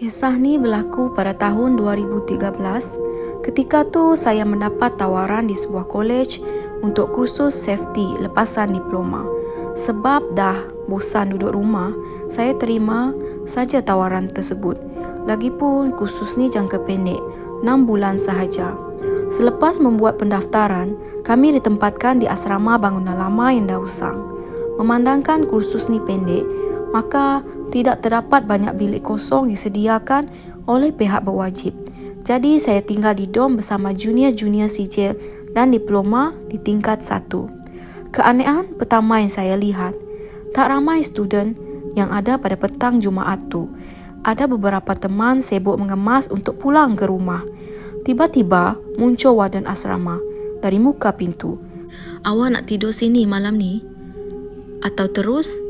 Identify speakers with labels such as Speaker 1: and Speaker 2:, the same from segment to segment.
Speaker 1: Kisah ni berlaku pada tahun 2013. Ketika tu saya mendapat tawaran di sebuah kolej untuk kursus safety lepasan diploma. Sebab dah bosan duduk rumah, saya terima saja tawaran tersebut. Lagipun kursus ni jangka pendek, 6 bulan sahaja. Selepas membuat pendaftaran, kami ditempatkan di asrama bangunan lama yang dah usang. Memandangkan kursus ni pendek, maka tidak terdapat banyak bilik kosong disediakan oleh pihak berwajib. Jadi saya tinggal di dom bersama junior-junior sijil dan diploma di tingkat 1. Keanehan pertama yang saya lihat, tak ramai student yang ada pada petang Jumaat tu. Ada beberapa teman sibuk mengemas untuk pulang ke rumah. Tiba-tiba muncul warden asrama dari muka pintu. "Awak nak tidur sini malam ni?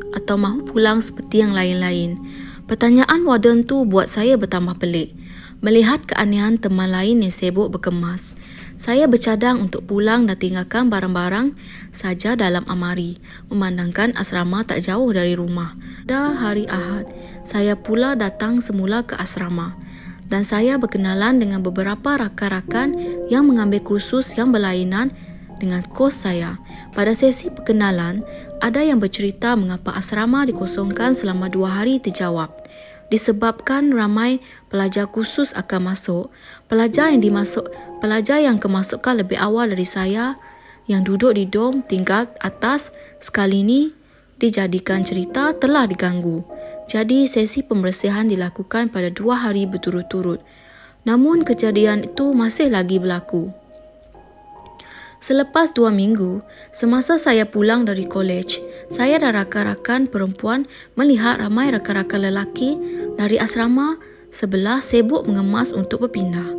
Speaker 1: Atau mahu pulang seperti yang lain-lain?" Pertanyaan warden tu buat saya bertambah pelik. Melihat keanehan teman lain yang sibuk berkemas, saya bercadang untuk pulang dan tinggalkan barang-barang saja dalam amari, memandangkan asrama tak jauh dari rumah. Pada hari Ahad, saya pula datang semula ke asrama dan saya berkenalan dengan beberapa rakan-rakan yang mengambil kursus yang berlainan dengan kos saya. Pada sesi perkenalan, ada yang bercerita mengapa asrama dikosongkan selama 2 hari terjawab. Disebabkan ramai pelajar khusus akan masuk, pelajar yang kemasukan lebih awal dari saya yang duduk di dom tingkat atas sekali ni dijadikan cerita telah diganggu. Jadi sesi pembersihan dilakukan pada 2 hari berturut-turut. Namun kejadian itu masih lagi berlaku. Selepas 2 minggu, semasa saya pulang dari kolej, saya dan rakan-rakan perempuan melihat ramai rakan-rakan lelaki dari asrama sebelah sibuk mengemas untuk berpindah.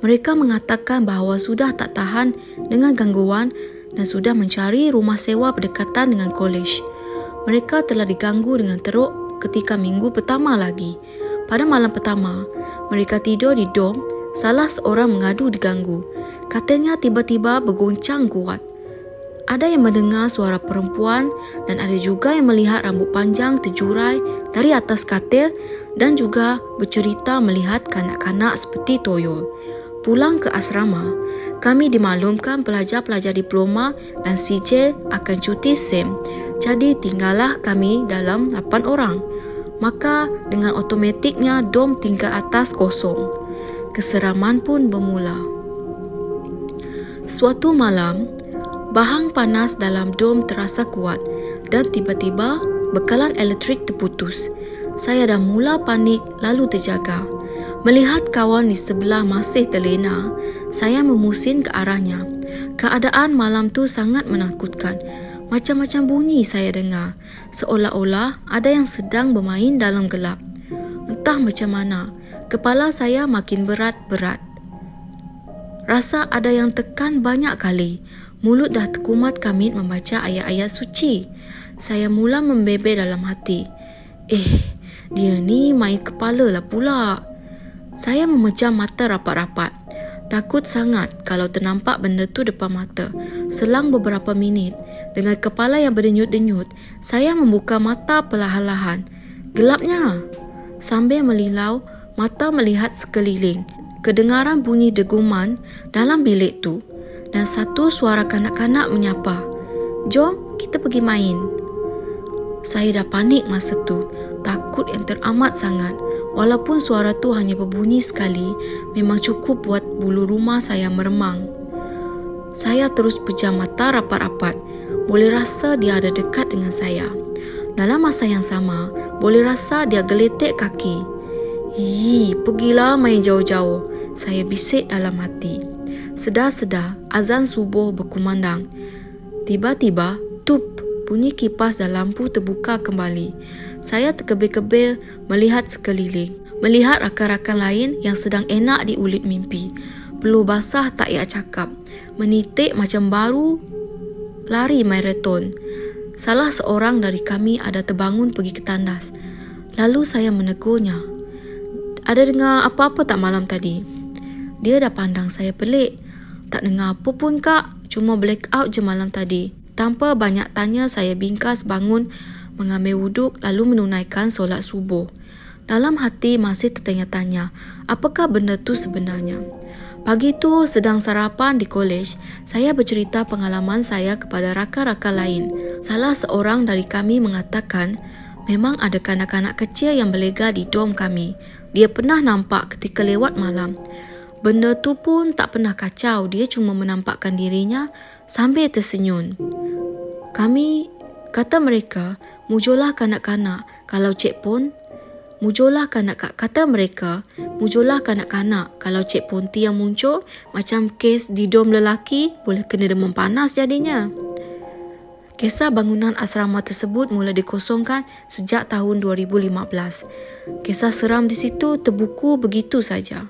Speaker 1: Mereka mengatakan bahawa sudah tak tahan dengan gangguan dan sudah mencari rumah sewa berdekatan dengan kolej. Mereka telah diganggu dengan teruk ketika minggu pertama lagi. Pada malam pertama, mereka tidur di dom. Salah seorang mengadu diganggu. Katanya tiba-tiba bergoncang kuat. Ada yang mendengar suara perempuan dan ada juga yang melihat rambut panjang terjurai dari atas katil dan juga bercerita melihat kanak-kanak seperti toyol. Pulang ke asrama, kami dimaklumkan pelajar-pelajar diploma dan sijil akan cuti SEM. Jadi tinggallah kami dalam 8 orang. Maka dengan otomatiknya dom tingkat atas kosong. Keseraman pun bermula. Suatu malam, bahang panas dalam dom terasa kuat dan tiba-tiba bekalan elektrik terputus. Saya dah mula panik lalu terjaga. Melihat kawan di sebelah masih terlena, saya memusin ke arahnya. Keadaan malam tu sangat menakutkan. Macam-macam bunyi saya dengar, seolah-olah ada yang sedang bermain dalam gelap. Entah macam mana, kepala saya makin berat-berat. Rasa ada yang tekan banyak kali. Mulut dah terkumat kamit membaca ayat-ayat suci. Saya mula membebel dalam hati. Dia ni main kepala lah pula. Saya memejam mata rapat-rapat. Takut sangat kalau ternampak benda tu depan mata. Selang beberapa minit, dengan kepala yang berdenyut-denyut, saya membuka mata perlahan-lahan. Gelapnya. Sambil melilau, mata melihat sekeliling. Kedengaran bunyi deguman dalam bilik tu dan satu suara kanak-kanak menyapa, "Jom kita pergi main." Saya dah panik masa tu, takut yang teramat sangat. Walaupun suara tu hanya berbunyi sekali, memang cukup buat bulu rumah saya meremang. Saya terus pejam mata rapat-rapat. Boleh rasa dia ada dekat dengan saya. Dalam masa yang sama, boleh rasa dia geletek kaki. Pergilah main jauh-jauh, saya bisik dalam hati. Sedar-sedar, azan subuh berkumandang. Tiba-tiba, tup, bunyi kipas dan lampu terbuka kembali. Saya terkebil-kebil melihat sekeliling. Melihat rakan-rakan lain yang sedang enak di ulit mimpi. Peluh basah tak payah cakap. Menitik macam baru lari maraton. Salah seorang dari kami ada terbangun pergi ke tandas. Lalu saya menegurnya. "Ada dengar apa-apa tak malam tadi?" Dia dah pandang saya pelik. "Tak dengar apa pun kak, cuma black out je malam tadi." Tanpa banyak tanya, saya bingkas bangun, mengambil wuduk lalu menunaikan solat subuh. Dalam hati masih tertanya-tanya, apakah benda tu sebenarnya? Pagi tu sedang sarapan di kolej, saya bercerita pengalaman saya kepada rakan-rakan lain. Salah seorang dari kami mengatakan, memang ada kanak-kanak kecil yang berlega di dom kami. Dia pernah nampak ketika lewat malam. Benda tu pun tak pernah kacau, dia cuma menampakkan dirinya sambil tersenyum. Kata mereka, mujolah kanak-kanak kalau Cik Pon. Kata mereka, mujolah kanak-kanak kalau Cik Ponti yang muncul macam kes di dom lelaki boleh kena demam panas jadinya. Kisah bangunan asrama tersebut mula dikosongkan sejak tahun 2015. Kisah seram di situ terbuku begitu saja.